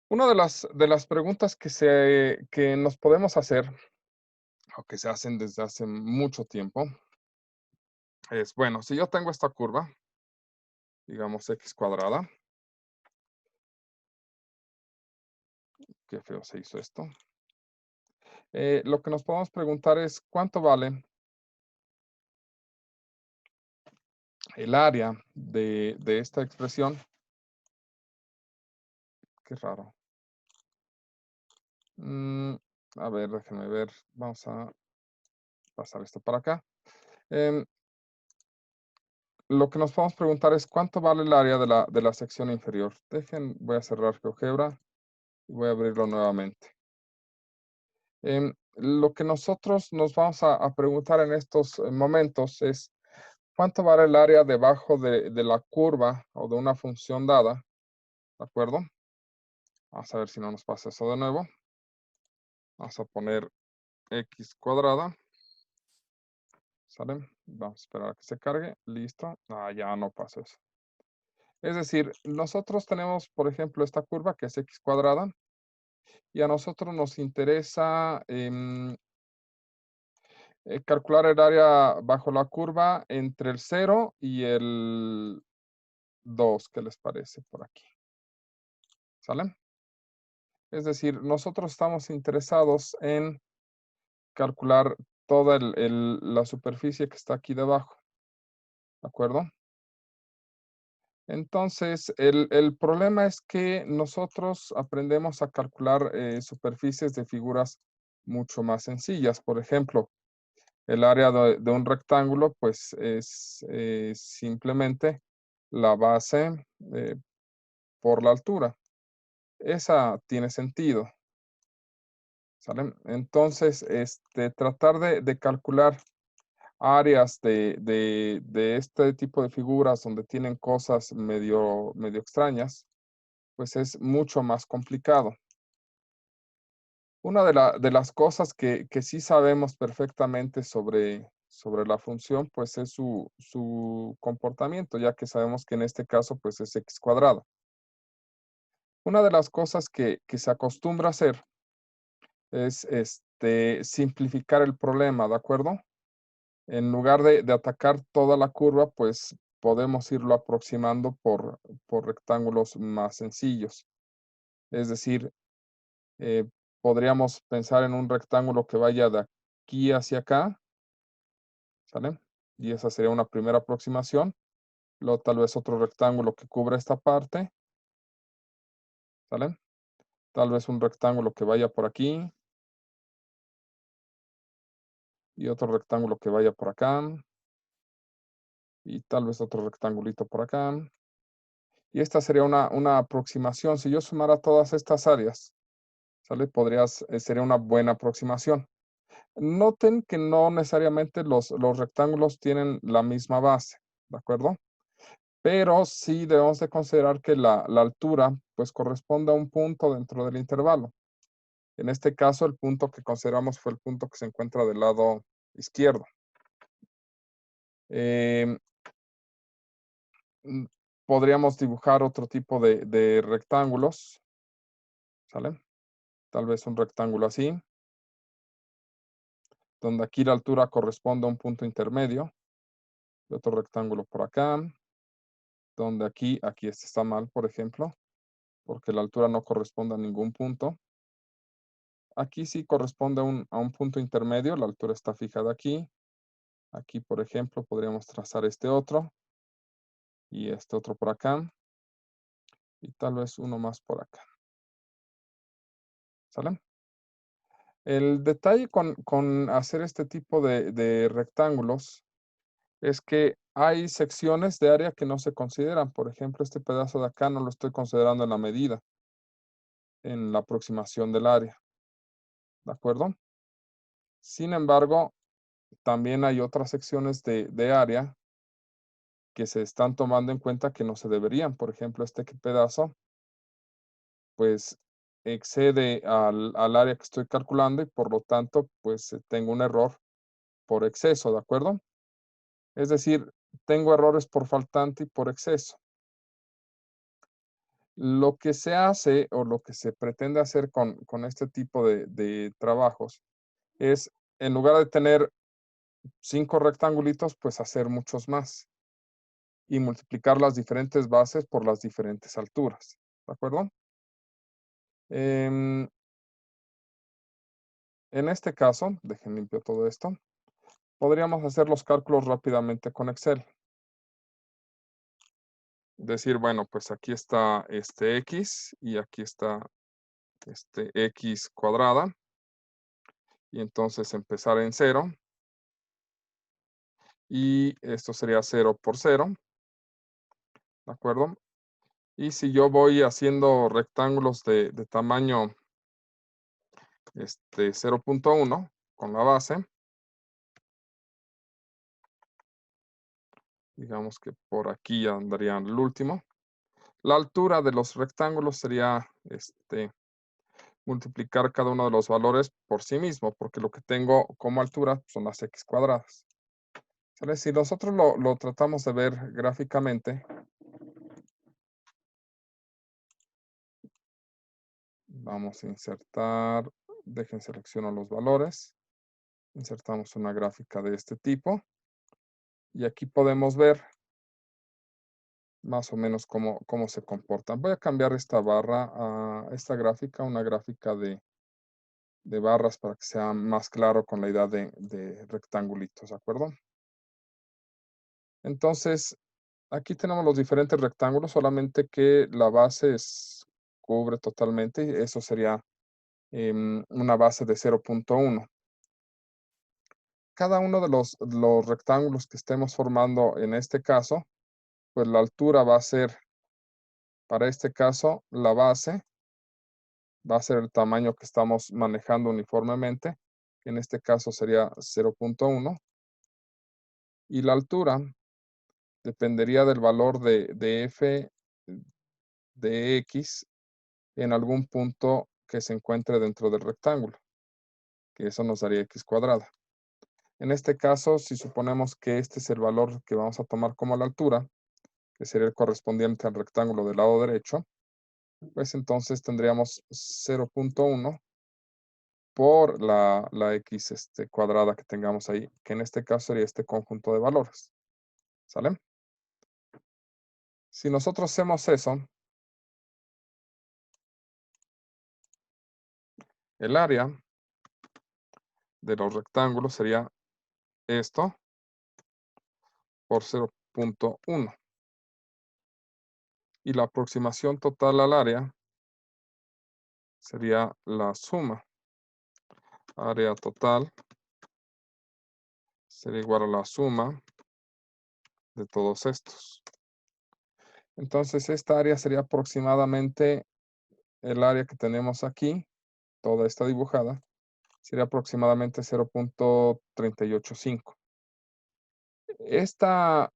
Una de las preguntas que nos podemos hacer, o que se hacen desde hace mucho tiempo, es, bueno, si yo tengo esta curva, digamos x cuadrada, qué feo se hizo esto. Lo que nos podemos preguntar es, ¿cuánto vale el área de esta expresión? Qué raro. Mm, a ver, déjenme ver. Vamos a pasar esto para acá. Em, lo que nos podemos preguntar es, ¿cuánto vale el área de la sección inferior? Voy a cerrar GeoGebra y voy a abrirlo nuevamente. Lo que nosotros nos vamos a preguntar en estos momentos es, ¿cuánto vale el área debajo de la curva o de una función dada? ¿De acuerdo? Vamos a ver si no nos pasa eso de nuevo. Vamos a poner x cuadrada. ¿Sale? Vamos a esperar a que se cargue. Listo. Ah, ya no pasa eso. Es decir, nosotros tenemos, por ejemplo, esta curva que es x cuadrada y a nosotros nos interesa calcular el área bajo la curva entre el 0 y el 2. ¿Qué les parece por aquí? ¿Sale? Es decir, nosotros estamos interesados en calcular toda la superficie que está aquí debajo. ¿De acuerdo? Entonces, el problema es que nosotros aprendemos a calcular superficies de figuras mucho más sencillas. Por ejemplo, el área de un rectángulo, pues es simplemente la base por la altura. Esa tiene sentido, ¿sale? Entonces, tratar de calcular áreas de este tipo de figuras donde tienen cosas medio extrañas, pues es mucho más complicado. Una de las cosas que sí sabemos perfectamente sobre la función, pues es su comportamiento, ya que sabemos que en este caso, pues es x cuadrado. Una de las cosas que se acostumbra a hacer es simplificar el problema, ¿de acuerdo? En lugar de atacar toda la curva, pues podemos irlo aproximando por rectángulos más sencillos. Es decir, eh, podríamos pensar en un rectángulo que vaya de aquí hacia acá, ¿sale? Y esa sería una primera aproximación. Luego tal vez otro rectángulo que cubra esta parte, ¿sale? Tal vez un rectángulo que vaya por aquí y otro rectángulo que vaya por acá y tal vez otro rectangulito por acá. Y esta sería una aproximación. Si yo sumara todas estas áreas, ¿sale? Sería una buena aproximación. Noten que no necesariamente los rectángulos tienen la misma base, ¿de acuerdo? Pero sí debemos de considerar que la altura, pues, corresponde a un punto dentro del intervalo. En este caso, el punto que consideramos fue el punto que se encuentra del lado izquierdo. Em, mm, Podríamos dibujar otro tipo de rectángulos, ¿sale? Tal vez un rectángulo así, donde aquí la altura corresponde a un punto intermedio, y otro rectángulo por acá, donde aquí este está mal, por ejemplo, porque la altura no corresponde a ningún punto. Aquí sí corresponde a un punto intermedio, la altura está fijada aquí. Aquí, por ejemplo, podríamos trazar este otro y este otro por acá y tal vez uno más por acá. ¿Sale? El detalle con hacer este tipo de rectángulos es que hay secciones de área que no se consideran. Por ejemplo, este pedazo de acá no lo estoy considerando en la medida, en la aproximación del área. ¿De acuerdo? Sin embargo, también hay otras secciones de área que se están tomando en cuenta que no se deberían. Por ejemplo, este pedazo, pues excede al área que estoy calculando y por lo tanto, pues tengo un error por exceso, ¿de acuerdo? Es decir, tengo errores por faltante y por exceso. Lo que se hace o lo que se pretende hacer con este tipo de trabajos es, en lugar de tener 5 rectangulitos, pues hacer muchos más y multiplicar las diferentes bases por las diferentes alturas, ¿de acuerdo? Em, en este caso, dejen limpio todo esto, podríamos hacer los cálculos rápidamente con Excel. Decir, bueno, pues aquí está este X y aquí está este X cuadrada. Y entonces empezar en cero. Y esto sería 0 por 0, ¿de acuerdo? Y si yo voy haciendo rectángulos de tamaño 0.1 con la base, digamos que por aquí andaría el último. La altura de los rectángulos sería multiplicar cada uno de los valores por sí mismo, porque lo que tengo como altura son las x cuadradas. ¿Sale? Si nosotros lo tratamos de ver gráficamente, vamos a insertar, dejen selecciono los valores, insertamos una gráfica de este tipo y aquí podemos ver más o menos cómo se comportan. Voy a cambiar esta barra a esta gráfica, una gráfica de barras para que sea más claro con la idea de rectangulitos, ¿de acuerdo? Entonces, aquí tenemos los diferentes rectángulos, solamente que la base cubre totalmente, y eso sería una base de 0.1. Cada uno de los rectángulos que estemos formando en este caso, pues la altura va a ser, para este caso, la base va a ser el tamaño que estamos manejando uniformemente, que en este caso sería 0.1, y la altura dependería del valor de f de x en algún punto que se encuentre dentro del rectángulo, que eso nos daría x cuadrada. En este caso, si suponemos que este es el valor que vamos a tomar como la altura, que sería el correspondiente al rectángulo del lado derecho, pues entonces tendríamos 0.1 por la x cuadrada que tengamos ahí, que en este caso sería este conjunto de valores. ¿Sale? Si nosotros hacemos eso, el área de los rectángulos sería esto por 0.1. Y la aproximación total al área sería la suma. Área total sería igual a la suma de todos estos. Entonces, esta área sería aproximadamente el área que tenemos aquí, toda esta dibujada, sería aproximadamente 0.385. Esta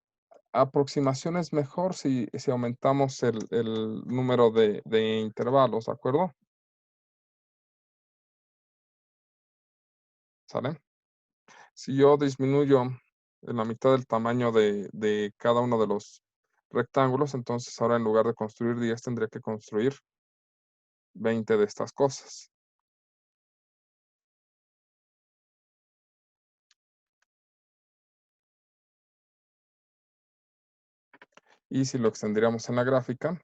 aproximación es mejor si aumentamos el número de intervalos, ¿de acuerdo? ¿Sale? Si yo disminuyo en la mitad del tamaño de cada uno de los rectángulos, entonces ahora en lugar de construir 10 tendría que construir 20 de estas cosas. Y si lo extendiéramos en la gráfica,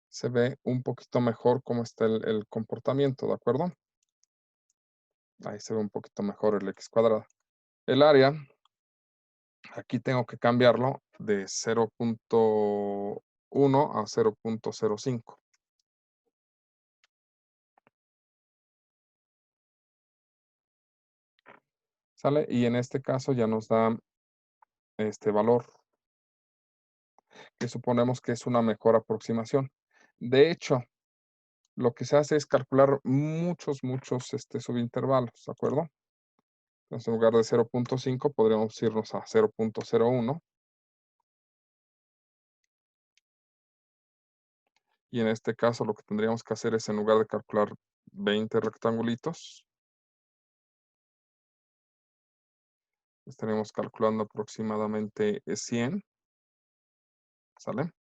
se ve un poquito mejor cómo está el comportamiento, ¿de acuerdo? Ahí se ve un poquito mejor el x cuadrado. El área, aquí tengo que cambiarlo de 0.1 a 0.05. ¿Sale? Y en este caso ya nos da este valor, que suponemos que es una mejor aproximación. De hecho, lo que se hace es calcular muchos subintervalos, ¿de acuerdo? Entonces, en lugar de 0.5, podríamos irnos a 0.01. Y en este caso, lo que tendríamos que hacer es, en lugar de calcular 20 rectangulitos. Estaremos calculando aproximadamente 100. ¿Sale?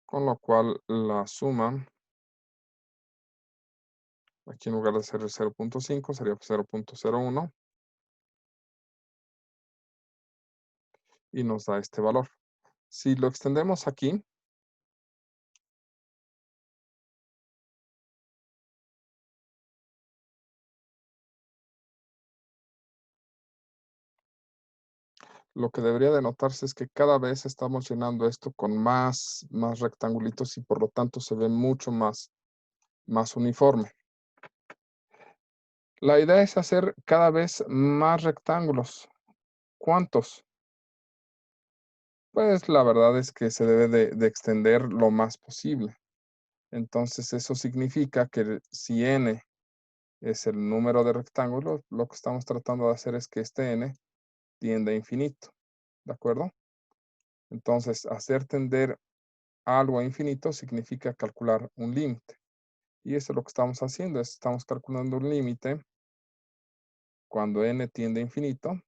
Con lo cual la suma, aquí en lugar de ser el 0.5, sería 0.01 y nos da este valor. Si lo extendemos aquí, lo que debería de notarse es que cada vez estamos llenando esto con más rectangulitos y por lo tanto se ve mucho más uniforme. La idea es hacer cada vez más rectángulos. ¿Cuántos? Pues la verdad es que se debe de extender lo más posible. Entonces eso significa que si n es el número de rectángulos, lo que estamos tratando de hacer es que este n tienda a infinito. ¿De acuerdo? Entonces, hacer tender algo a infinito significa calcular un límite. Y eso es lo que estamos haciendo, estamos calculando un límite cuando n tiende a infinito.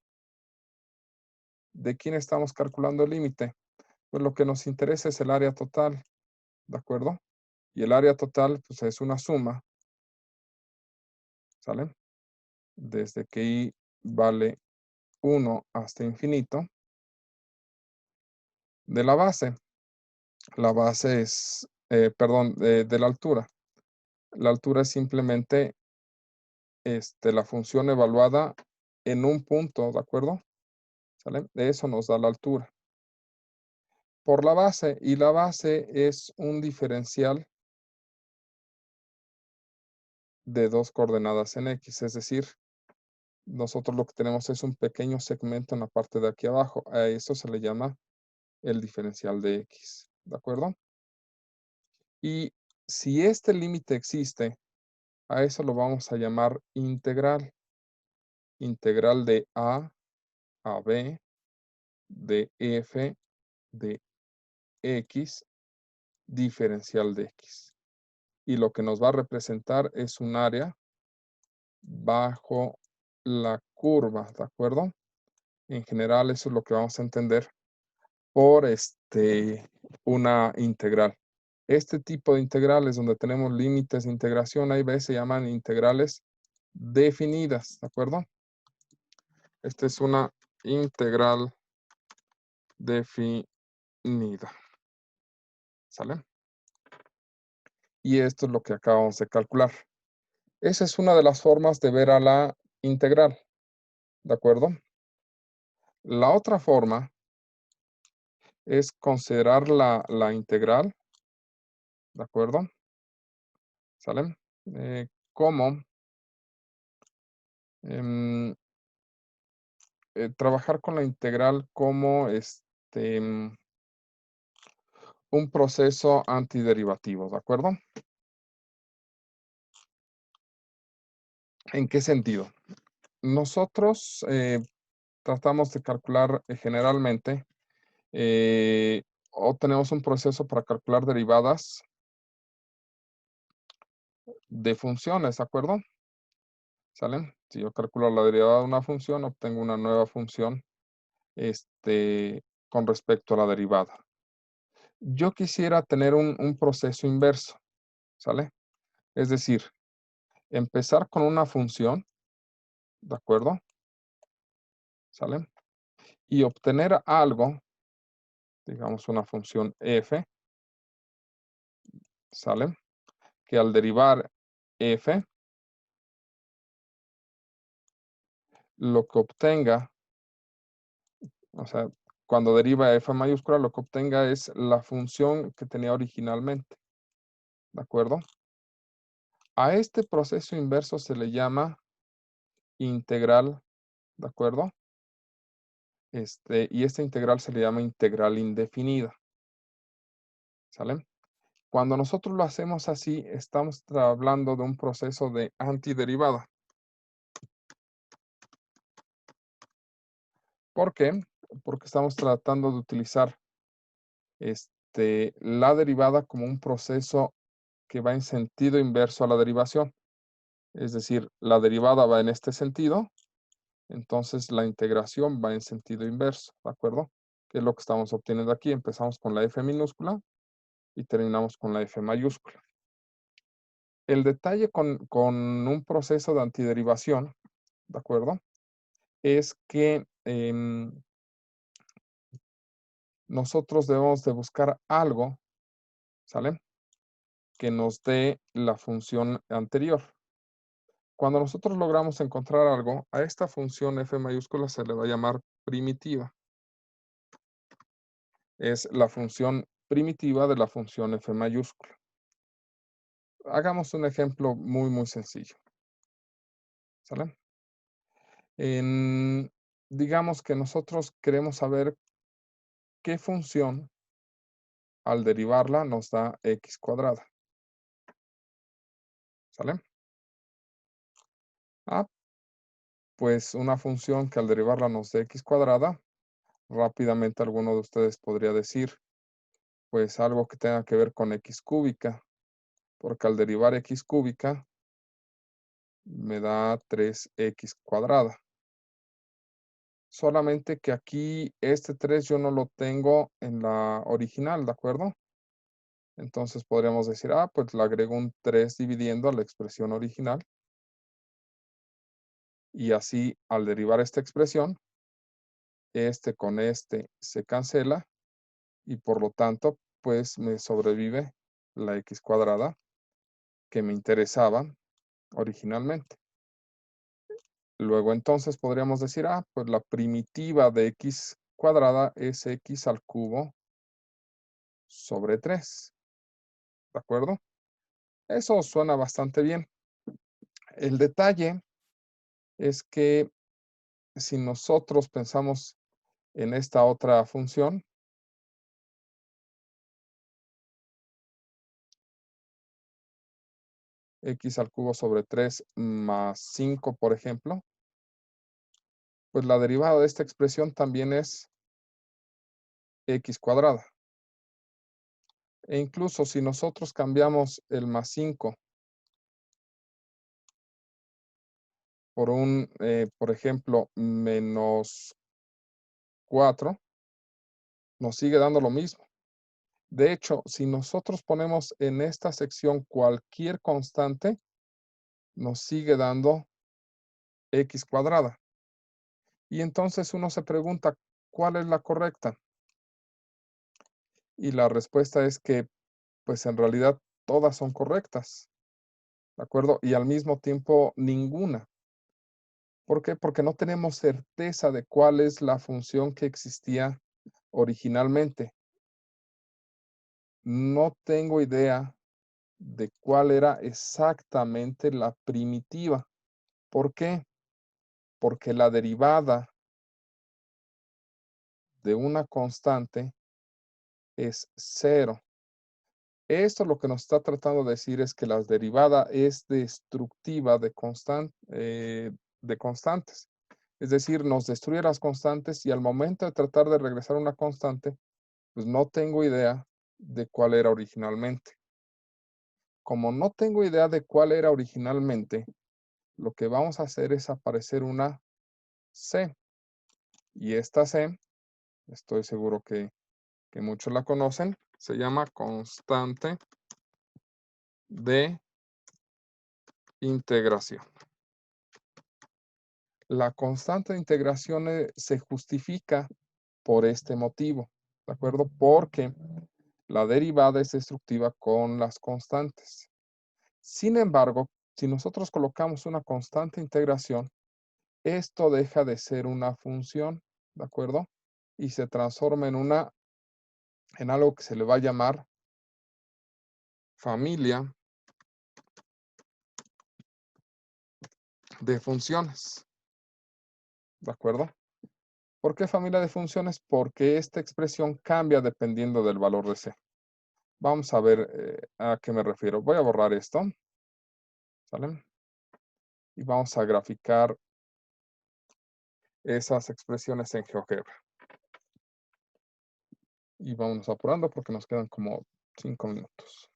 ¿De quién estamos calculando el límite? Pues lo que nos interesa es el área total, ¿de acuerdo? Y el área total, pues es una suma, ¿sale? Desde que i vale 1 hasta infinito de la base. La base es, perdón, de la altura. La altura es simplemente la función evaluada en un punto, ¿de acuerdo? ¿Sale? Eso nos da la altura. Por la base, y la base es un diferencial de dos coordenadas en X, es decir, nosotros lo que tenemos es un pequeño segmento en la parte de aquí abajo. A eso se le llama el diferencial de X, ¿de acuerdo? Y si este límite existe, a eso lo vamos a llamar integral. Integral de a b, de f, de x, diferencial de x. Y lo que nos va a representar es un área bajo la curva, ¿de acuerdo? En general, eso es lo que vamos a entender por una integral. Este tipo de integrales donde tenemos límites de integración, hay veces se llaman integrales definidas, ¿de acuerdo? Esta es una integral definida, ¿sale? Y esto es lo que acabamos de calcular. Esa es una de las formas de ver a la integral, ¿de acuerdo? La otra forma es considerar la integral, ¿de acuerdo? ¿Sale? Como em, trabajar con la integral como un proceso antiderivativo, ¿de acuerdo? ¿En qué sentido? Nosotros tratamos de calcular generalmente o tenemos un proceso para calcular derivadas de funciones, ¿de acuerdo? ¿Sale? Si yo calculo la derivada de una función, obtengo una nueva función con respecto a la derivada. Yo quisiera tener un proceso inverso, ¿sale? Es decir, empezar con una función, ¿de acuerdo? ¿Sale? Y obtener algo, digamos una función f, ¿sale? Que al derivar f, lo que obtenga, o sea, cuando deriva f mayúscula, lo que obtenga es la función que tenía originalmente, ¿de acuerdo? A este proceso inverso se le llama integral, ¿de acuerdo? Y esta integral se le llama integral indefinida, ¿sale? Cuando nosotros lo hacemos así, estamos hablando de un proceso de antiderivada. ¿Por qué? Porque estamos tratando de utilizar la derivada como un proceso que va en sentido inverso a la derivación. Es decir, la derivada va en este sentido, entonces la integración va en sentido inverso, ¿de acuerdo? ¿Qué es lo que estamos obteniendo aquí? Empezamos con la f minúscula y terminamos con la f mayúscula. El detalle con un proceso de antiderivación, ¿de acuerdo? Es que nosotros debemos de buscar algo, ¿sale? Que nos dé la función anterior. Cuando nosotros logramos encontrar algo, a esta función f mayúscula se le va a llamar primitiva. Es la función primitiva de la función f mayúscula. Hagamos un ejemplo muy, muy sencillo, ¿sale? Digamos que nosotros queremos saber qué función al derivarla nos da x cuadrada, ¿sale? Ah, pues una función que al derivarla nos dé x cuadrada, rápidamente alguno de ustedes podría decir, pues algo que tenga que ver con x cúbica, porque al derivar x cúbica me da 3x cuadrada. Solamente que aquí este 3 yo no lo tengo en la original, ¿de acuerdo? Entonces podríamos decir, pues le agrego un 3 dividiendo a la expresión original. Y así, al derivar esta expresión, este con este se cancela y por lo tanto, pues me sobrevive la x cuadrada que me interesaba originalmente. Luego entonces podríamos decir, pues la primitiva de x cuadrada es x al cubo sobre 3, ¿de acuerdo? Eso suena bastante bien. El detalle es que si nosotros pensamos en esta otra función, x al cubo sobre 3 más 5, por ejemplo, pues la derivada de esta expresión también es x cuadrada. E incluso si nosotros cambiamos el más 5 por por ejemplo, menos 4, nos sigue dando lo mismo. De hecho, si nosotros ponemos en esta sección cualquier constante, nos sigue dando x cuadrada. Y entonces uno se pregunta, ¿cuál es la correcta? Y la respuesta es que, pues en realidad todas son correctas, ¿de acuerdo? Y al mismo tiempo ninguna. ¿Por qué? Porque no tenemos certeza de cuál es la función que existía originalmente. No tengo idea de cuál era exactamente la primitiva. ¿Por qué? Porque la derivada de una constante es cero. Esto lo que nos está tratando de decir es que la derivada es destructiva de constantes. Es decir, nos destruye las constantes y al momento de tratar de regresar a una constante, pues no tengo idea de cuál era originalmente. Como no tengo idea de cuál era originalmente, lo que vamos a hacer es aparecer una C. Y esta C, estoy seguro que muchos la conocen, se llama constante de integración. La constante de integración se justifica por este motivo, ¿de acuerdo? Porque la derivada es destructiva con las constantes. Sin embargo, si nosotros colocamos una constante de integración, esto deja de ser una función, ¿de acuerdo? Y se transforma en algo que se le va a llamar familia de funciones, ¿de acuerdo? ¿Por qué familia de funciones? Porque esta expresión cambia dependiendo del valor de C. Vamos a ver a qué me refiero. Voy a borrar esto, ¿sale? Y vamos a graficar esas expresiones en GeoGebra. Y vamos apurando porque nos quedan como 5 minutos.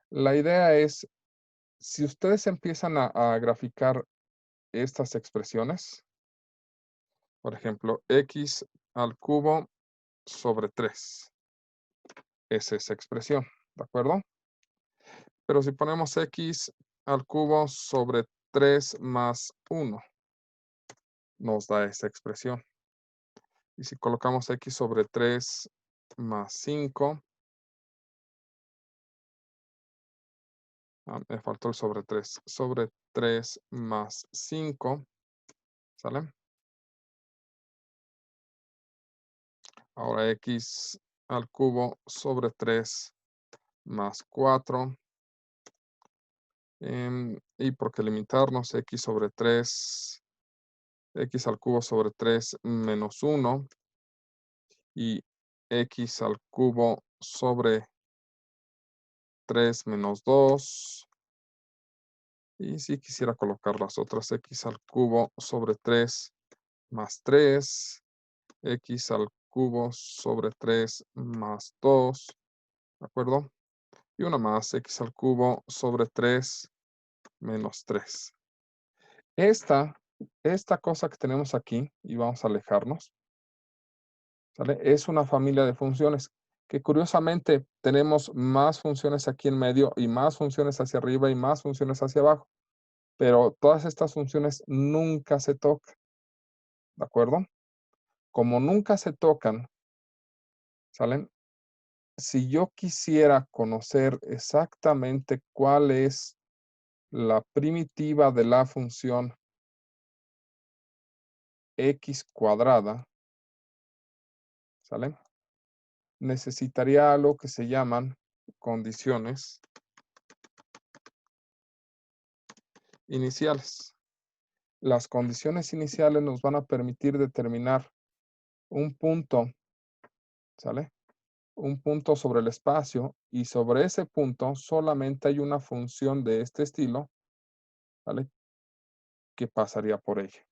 La idea es, si ustedes empiezan a graficar estas expresiones, por ejemplo, x al cubo sobre 3, es esa expresión, ¿de acuerdo? Pero si ponemos x al cubo sobre 3 más 1, nos da esa expresión. Y si colocamos x sobre 3 más 5, me faltó el sobre 3 más 5, ¿sale? Ahora x al cubo sobre 3 más 4. Y por qué limitarnos, x sobre 3, x al cubo sobre 3 menos 1 y x al cubo sobre 3 menos 2. Y si quisiera colocar las otras, x al cubo sobre 3 más 3, x al cubo sobre 3 más 2, ¿de acuerdo? Y una más, x al cubo sobre 3 menos 3. Esta cosa que tenemos aquí, y vamos a alejarnos, ¿sale? Es una familia de funciones que curiosamente tenemos más funciones aquí en medio y más funciones hacia arriba y más funciones hacia abajo. Pero todas estas funciones nunca se tocan, ¿de acuerdo? Como nunca se tocan, ¿salen? Si yo quisiera conocer exactamente cuál es la primitiva de la función x cuadrada, ¿sale? Necesitaría algo que se llaman condiciones iniciales. Las condiciones iniciales nos van a permitir determinar un punto, ¿sale? Un punto sobre el espacio y sobre ese punto solamente hay una función de este estilo, ¿vale? Que pasaría por ella.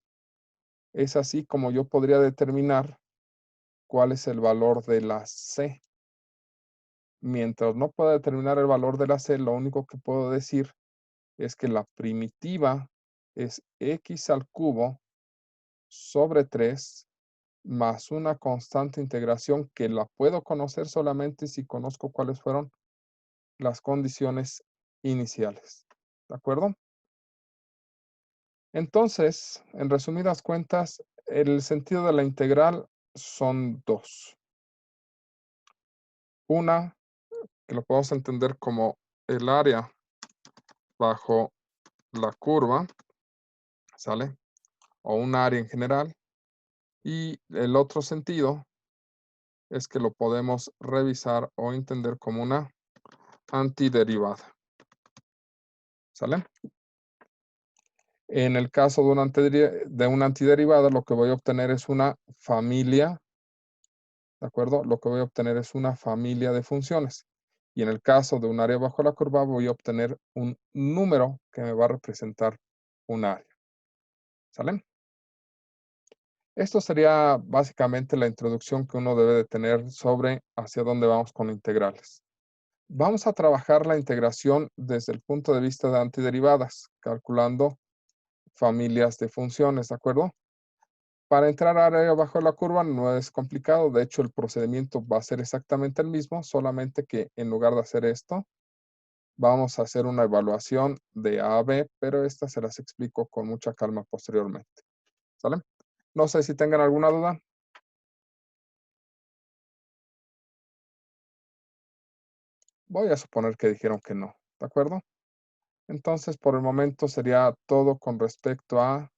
Es así como yo podría determinar cuál es el valor de la C. Mientras no pueda determinar el valor de la C, lo único que puedo decir es que la primitiva es x al cubo sobre 3 más una constante integración que la puedo conocer solamente si conozco cuáles fueron las condiciones iniciales. ¿De acuerdo? Entonces, en resumidas cuentas, el sentido de la integral son dos. Una, que lo podemos entender como el área bajo la curva, ¿sale? O un área en general. Y el otro sentido es que lo podemos revisar o entender como una antiderivada. ¿Sale? En el caso de una antiderivada, lo que voy a obtener es una familia, ¿de acuerdo? Lo que voy a obtener es una familia de funciones. Y en el caso de un área bajo la curva, voy a obtener un número que me va a representar un área. ¿Sale? Esto sería básicamente la introducción que uno debe de tener sobre hacia dónde vamos con integrales. Vamos a trabajar la integración desde el punto de vista de antiderivadas, calculando familias de funciones, ¿de acuerdo? Para entrar a área bajo la curva no es complicado, de hecho el procedimiento va a ser exactamente el mismo, solamente que en lugar de hacer esto, vamos a hacer una evaluación de A a B, pero estas se las explico con mucha calma posteriormente. ¿Sale? No sé si tengan alguna duda. Voy a suponer que dijeron que no, ¿de acuerdo? Entonces, por el momento sería todo con respecto a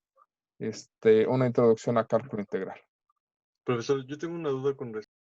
una introducción a cálculo integral. Profesor, yo tengo una duda con